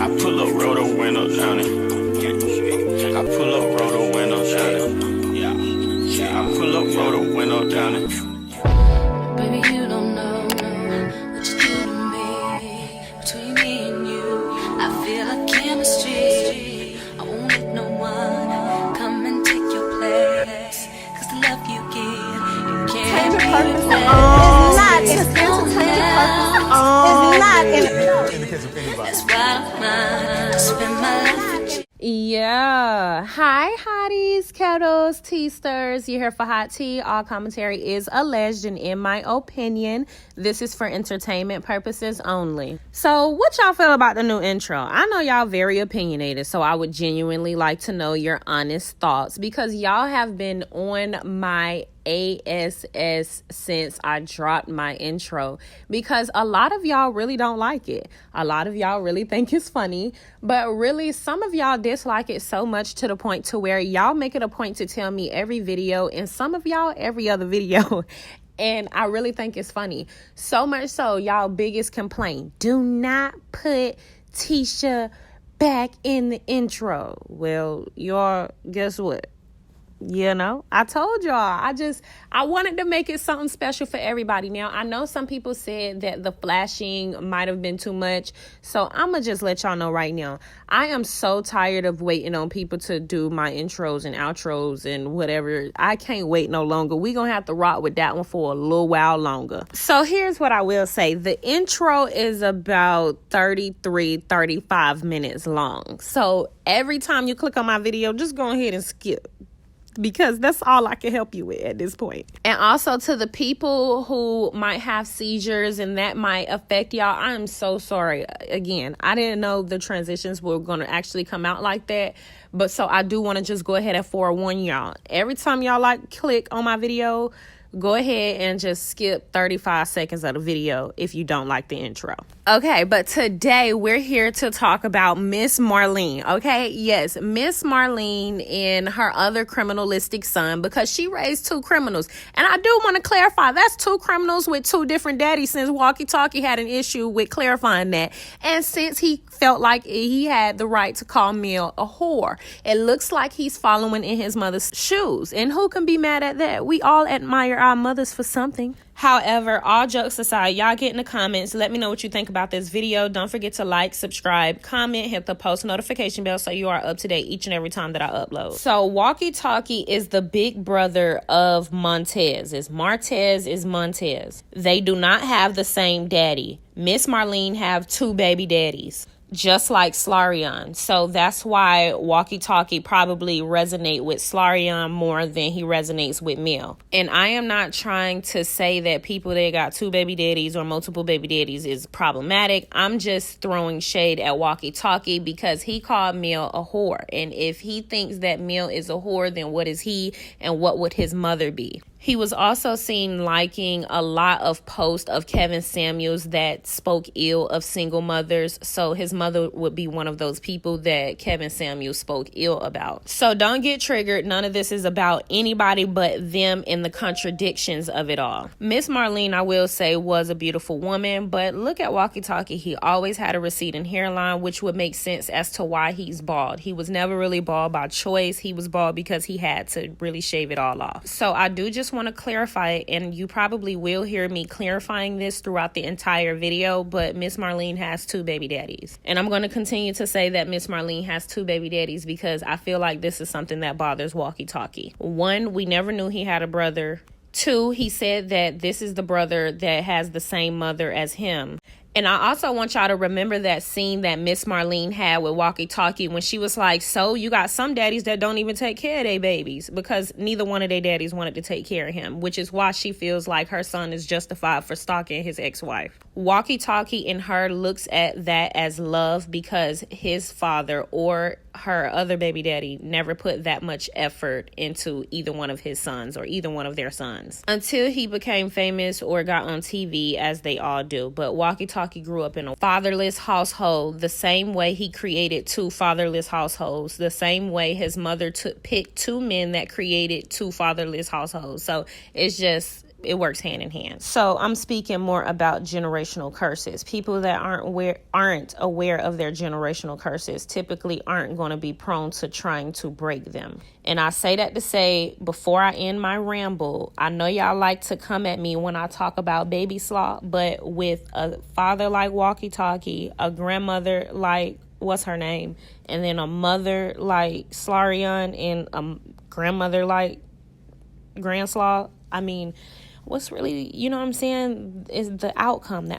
I pull up, roll the window down it. I pull up, roll the window down it. Yeah, I pull up, roll the window down it. Baby, you don't know what you do to me. Between me and you, I feel like chemistry. I won't let no one come and take your place. Cause the love you give, you can't replace. It's not in the case of anybody. That's why I spend my life with you. Yeah. Hi, hotties, kettles, tea-sters. You're here for hot tea. All commentary is alleged, and in my opinion, this is for entertainment purposes only. So what y'all feel about the new intro? I know y'all very opinionated, so I would genuinely like to know your honest thoughts, because y'all have been on my ASS since I dropped my intro, because a lot of y'all really don't like it. A lot of y'all really think it's funny, but really some of y'all dislike it so much to the point to where y'all make it a point to tell me every video, and some of y'all every other video. And I really think it's funny. So much so, y'all biggest complaint: do not put Tisha back in the intro. Well, y'all, guess what? You know, I told y'all, I wanted to make it something special for everybody. Now, I know some people said that the flashing might have been too much, so I'm going to just let y'all know right now. I am so tired of waiting on people to do my intros and outros and whatever. I can't wait no longer. We're going to have to rock with that one for a little while longer. So here's what I will say. The intro is about 35 minutes long. So every time you click on my video, just go ahead and skip, because that's all I can help you with at this point. And also, to the people who might have seizures and that might affect y'all, I am so sorry. Again, I didn't know the transitions were going to actually come out like that. But so I do want to just go ahead and forewarn y'all. Every time y'all click on my video, go ahead and just skip 35 seconds of the video if you don't like the intro. Okay, but today we're here to talk about Miss Marlene, okay? Yes, Miss Marlene and her other criminalistic son, because she raised two criminals. And I do want to clarify, that's two criminals with two different daddies, since Walkie Talkie had an issue with clarifying that. And since he felt like he had the right to call Mel a whore, it looks like he's following in his mother's shoes. And who can be mad at that? We all admire our mothers for something. However, all jokes aside, y'all get in the comments. Let me know what you think about this video. Don't forget to like, subscribe, comment, hit the post notification bell so you are up to date each and every time that I upload. So Walkie Talkie is the big brother of Montez. It's Martez is Montez. They do not have the same daddy. Miss Marlene have two baby daddies, just like Slarion. So that's why Walkie Talkie probably resonate with Slarion more than he resonates with Mel. And I am not trying to say that people that got two baby daddies or multiple baby daddies is problematic. I'm just throwing shade at Walkie Talkie because he called Mel a whore. And if he thinks that Mel is a whore, then what is he, and what would his mother be? He was also seen liking a lot of posts of Kevin Samuels that spoke ill of single mothers. So his mother would be one of those people that Kevin Samuels spoke ill about. So don't get triggered. None of this is about anybody but them and the contradictions of it all. Miss Marlene, I will say, was a beautiful woman, but look at Walkie Talkie. He always had a receding hairline, which would make sense as to why he's bald. He was never really bald by choice. He was bald because he had to really shave it all off. So I do just want to clarify it, and you probably will hear me clarifying this throughout the entire video, but Miss Marlene has two baby daddies. And I'm going to continue to say that Miss Marlene has two baby daddies because I feel like this is something that bothers Walkie Talkie. One, we never knew he had a brother. Two, he said that this is the brother that has the same mother as him. And I also want y'all to remember that scene that Miss Marlene had with Walkie Talkie when she was like, so you got some daddies that don't even take care of their babies, because neither one of their daddies wanted to take care of him, which is why she feels like her son is justified for stalking his ex-wife. Walkie Talkie in her looks at that as love because his father or her other baby daddy never put that much effort into either one of his sons or either one of their sons until he became famous or got on TV, as they all do. But Walkie Talkie grew up in a fatherless household the same way he created two fatherless households, the same way his mother picked two men that created two fatherless households. So it's just It works hand in hand. So I'm speaking more about generational curses. People that aren't aware of their generational curses typically aren't going to be prone to trying to break them. And I say that to say, before I end my ramble, I know y'all like to come at me when I talk about baby slop, but with a father like Walkie Talkie, a grandmother like, what's her name? And then a mother like Slarion and a grandmother like Grand Slaw. I mean, what's really, you know what I'm saying, is the outcome.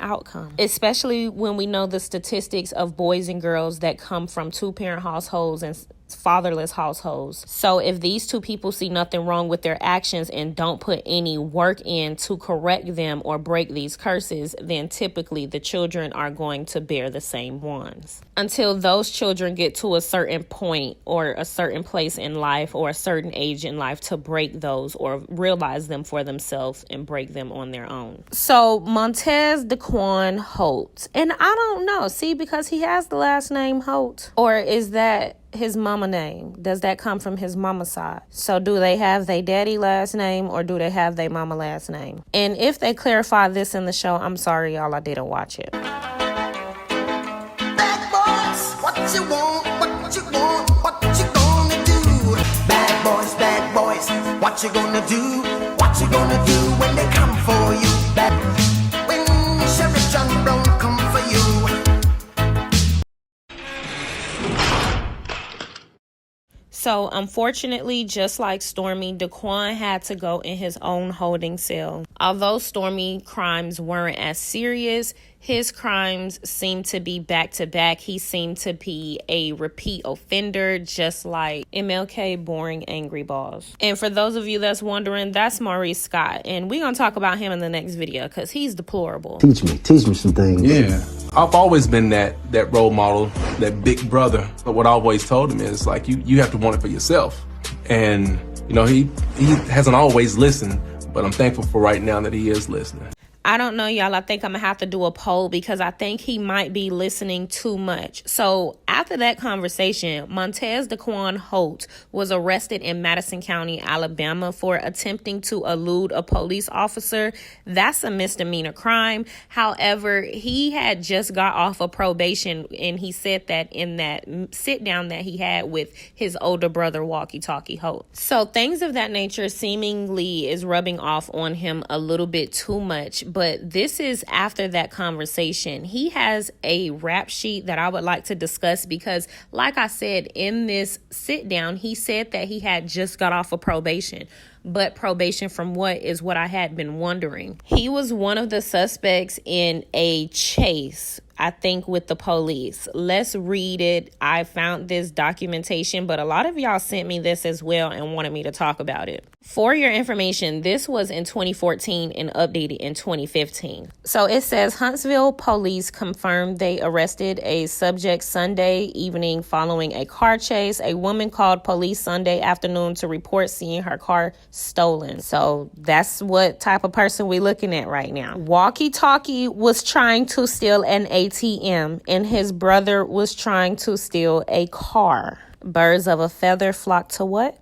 Especially when we know the statistics of boys and girls that come from two-parent households and fatherless households. So if these two people see nothing wrong with their actions and don't put any work in to correct them or break these curses, then typically the children are going to bear the same ones. Until those children get to a certain point or a certain place in life or a certain age in life to break those or realize them for themselves and break them on their own. So Montez DeQuan Holt. And I don't know, see, because he has the last name Holt. Or is that his mama name? Does that come from his mama side? So do they have their daddy last name or do they have their mama last name? And if they clarify this in the show, I'm sorry, y'all, I didn't watch it. Bad boys, what you want, what you want, what you gonna do? Bad boys, what you gonna do? What you gonna do when they come for you? When Sheriff John Brown come for you. So, unfortunately, just like Stormy, DeQuan had to go in his own holding cell. Although Stormy crimes weren't as serious, his crimes seemed to be back-to-back. He seemed to be a repeat offender, just like MLK Boring Angry Balls. And for those of you that's wondering, that's Maurice Scott. And we're going to talk about him in the next video because he's deplorable. Teach me some things. Yeah. I've always been that role model, that big brother. But what I always told him is, like, you have to want it for yourself. And, you know, he hasn't always listened, but I'm thankful for right now that he is listening. I don't know, y'all. I think I'm going to have to do a poll because I think he might be listening too much. So after that conversation, Montez DeQuan Holt was arrested in Madison County, Alabama for attempting to elude a police officer. That's a misdemeanor crime. However, he had just got off of probation, and he said that in that sit down that he had with his older brother, Walkie Talkie Holt. So things of that nature seemingly is rubbing off on him a little bit too much. But this is after that conversation. He has a rap sheet that I would like to discuss because, like I said, in this sit down, he said that he had just got off of probation. But probation from what is what I had been wondering. He was one of the suspects in a chase, I think, with the police. Let's read it. I found this documentation, but a lot of y'all sent me this as well and wanted me to talk about it. For your information, this was in 2014 and updated in 2015. So it says Huntsville police confirmed they arrested a subject Sunday evening following a car chase. A woman called police Sunday afternoon to report seeing her car stolen. So that's what type of person we're looking at right now. Walkie Talkie was trying to steal an ATM and his brother was trying to steal a car. Birds of a feather flock to what?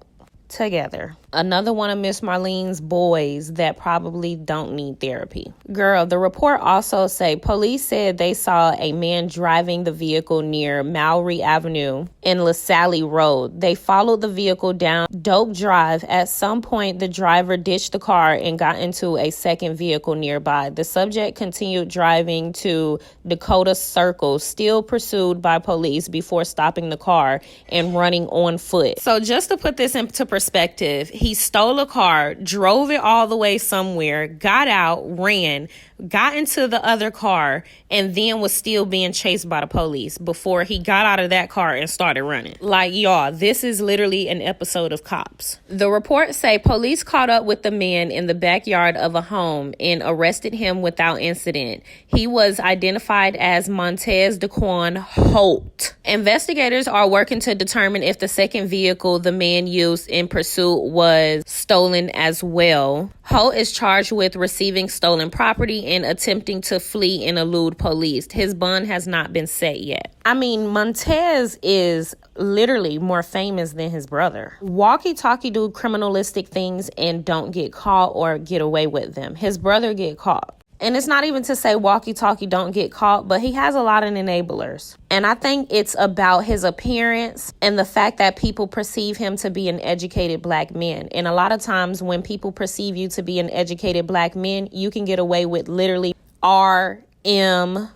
Together. Another one of Miss Marlene's boys that probably don't need therapy. Girl, the report also say police said they saw a man driving the vehicle near Mowry Avenue and LaSalle Road. They followed the vehicle down Doak Drive. At some point, the driver ditched the car and got into a second vehicle nearby. The subject continued driving to Dakota Circle, still pursued by police before stopping the car and running on foot. So just to put this into perspective, he stole a car, drove it all the way somewhere, got out, ran, got into the other car, and then was still being chased by the police before he got out of that car and started running. Like, y'all, this is literally an episode of Cops. The reports say police caught up with the man in the backyard of a home and arrested him without incident. He was identified as Montez DeQuan Holt. Investigators are working to determine if the second vehicle the man used in pursuit was was stolen as well. Holt is charged with receiving stolen property and attempting to flee and elude police. His bond has not been set yet. I mean, Montez is literally more famous than his brother. Walkie-talkie do criminalistic things and don't get caught or get away with them. His brother get caught. And it's not even to say walkie-talkie don't get caught, but he has a lot of enablers. And I think it's about his appearance and the fact that people perceive him to be an educated black man. And a lot of times when people perceive you to be an educated black man, you can get away with literally RM,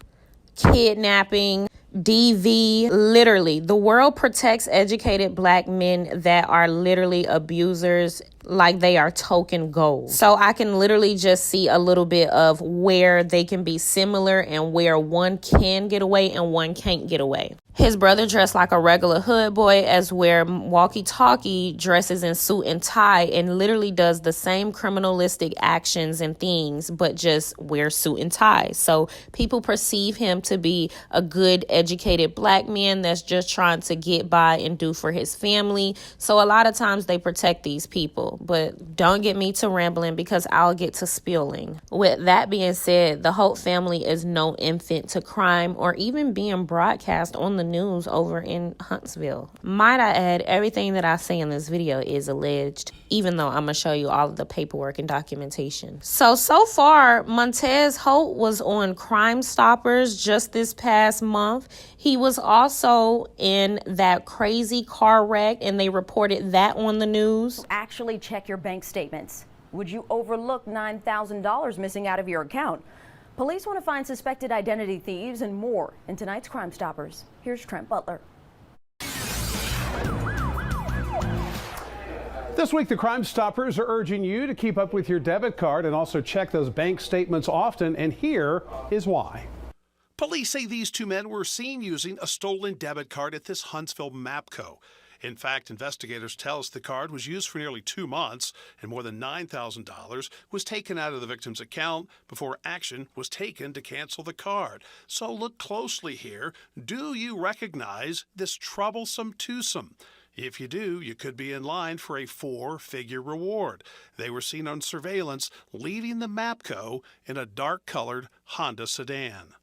kidnapping, DV. Literally, the world protects educated black men that are literally abusers like they are token gold. So I can literally just see a little bit of where they can be similar and where one can get away and one can't get away. His brother dressed like a regular hood boy, as where walkie-talkie dresses in suit and tie and literally does the same criminalistic actions and things, but just wears suit and tie. So people perceive him to be a good, educated black man that's just trying to get by and do for his family. So a lot of times they protect these people. But don't get me to rambling because I'll get to spilling. With that being said, the Holt family is no infant to crime or even being broadcast on the news over in Huntsville. Might I add, everything that I say in this video is alleged, even though I'm going to show you all of the paperwork and documentation. So far, Montez Holt was on Crime Stoppers just this past month. He was also in that crazy car wreck, and they reported that on the news. Actually check your bank statements. Would you overlook $9,000 missing out of your account? Police want to find suspected identity thieves and more in tonight's Crime Stoppers. Here's Trent Butler. This week, the Crime Stoppers are urging you to keep up with your debit card and also check those bank statements often, and here is why. Police say these two men were seen using a stolen debit card at this Huntsville Mapco. In fact, investigators tell us the card was used for nearly 2 months and more than $9,000 was taken out of the victim's account before action was taken to cancel the card. So look closely here. Do you recognize this troublesome twosome? If you do, you could be in line for a 4-figure reward. They were seen on surveillance leaving the Mapco in a dark-colored Honda sedan.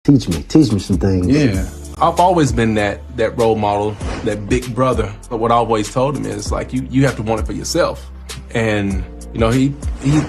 Teach me some things. Yeah. I've always been that role model, that big brother. But what I always told him is like, you have to want it for yourself. And, you know, he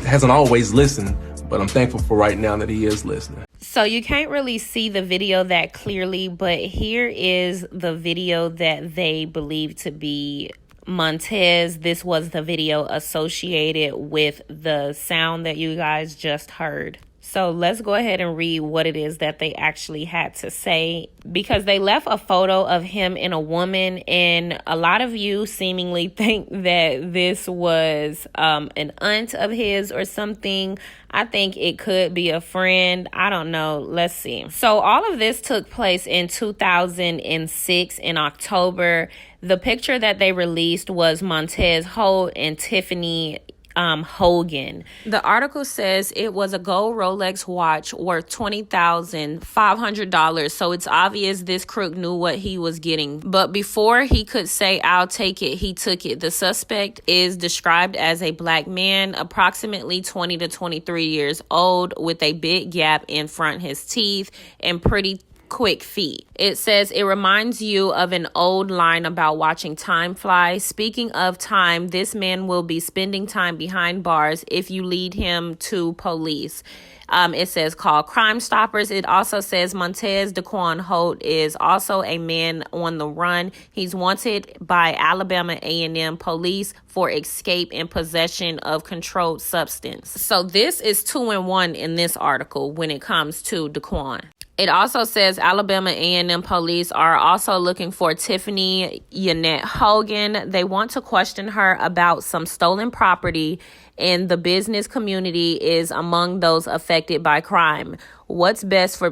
hasn't always listened, but I'm thankful for right now that he is listening. So you can't really see the video that clearly, but here is the video that they believe to be Montez. This was the video associated with the sound that you guys just heard. So let's go ahead and read what it is that they actually had to say, because they left a photo of him and a woman, and a lot of you seemingly think that this was an aunt of his or something. I think it could be a friend. I don't know. Let's see. So all of this took place in 2006 in October. The picture that they released was Montez Holt and Tiffany Hogan. The article says it was a gold Rolex watch worth $20,500. So it's obvious this crook knew what he was getting. But before he could say, "I'll take it," he took it. The suspect is described as a black man, approximately 20 to 23 years old, with a big gap in front his teeth and pretty quick feet. It says it reminds you of an old line about watching time fly. Speaking of time, this man will be spending time behind bars if you lead him to police. It says call Crime Stoppers. It also says Montez DeQuan Holt is also a man on the run. He's wanted by Alabama A&M police for escape and possession of controlled substance. So this is 2 in 1 in this article when it comes to DeQuan. It also says Alabama A&M police are also looking for Tiffany Yannette Hogan. They want to question her about some stolen property, and the business community is among those affected by crime. What's best for,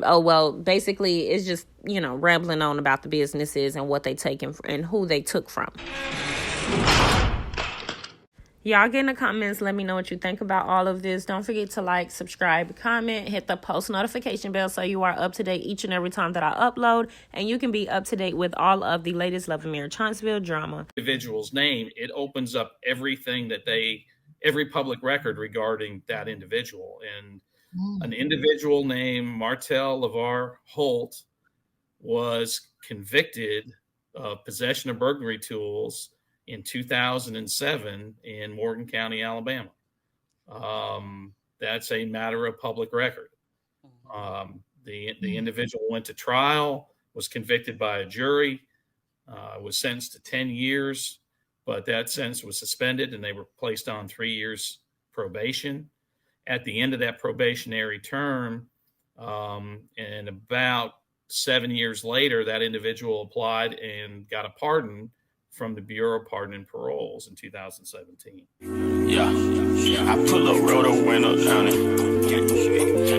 basically it's just, rambling on about the businesses and what they taken and who they took from. Y'all get in the comments. Let me know what you think about all of this. Don't forget to like, subscribe, comment, hit the post notification bell so you are up to date each and every time that I upload. And you can be up to date with all of the latest Love and Marriage Huntsville drama. Individual's name, it opens up everything that every public record regarding that individual. And an individual named Martell LeVar Holt was convicted of possession of burglary tools in 2007 in Morgan County, Alabama. That's a matter of public record. The individual went to trial, was convicted by a jury, was sentenced to 10 years, but that sentence was suspended and they were placed on 3 years probation. At the end of that probationary term, and about 7 years later, that individual applied and got a pardon from the Bureau of Pardon and Paroles in 2017. Yeah, I pull up, roll the window down it.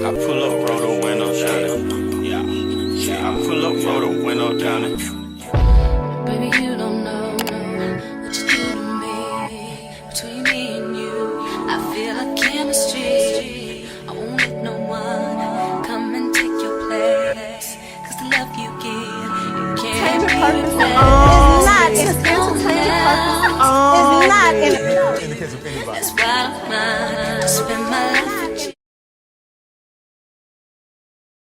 I pull up, roll the window down it. Yeah, I pull up, roll the window down it. Baby, you don't know what you do to me. Between me and you, I feel like chemistry. I won't let no one come and take your place. 'Cause the love you give, you can't replace. In the case of anybody. That's why I spend my life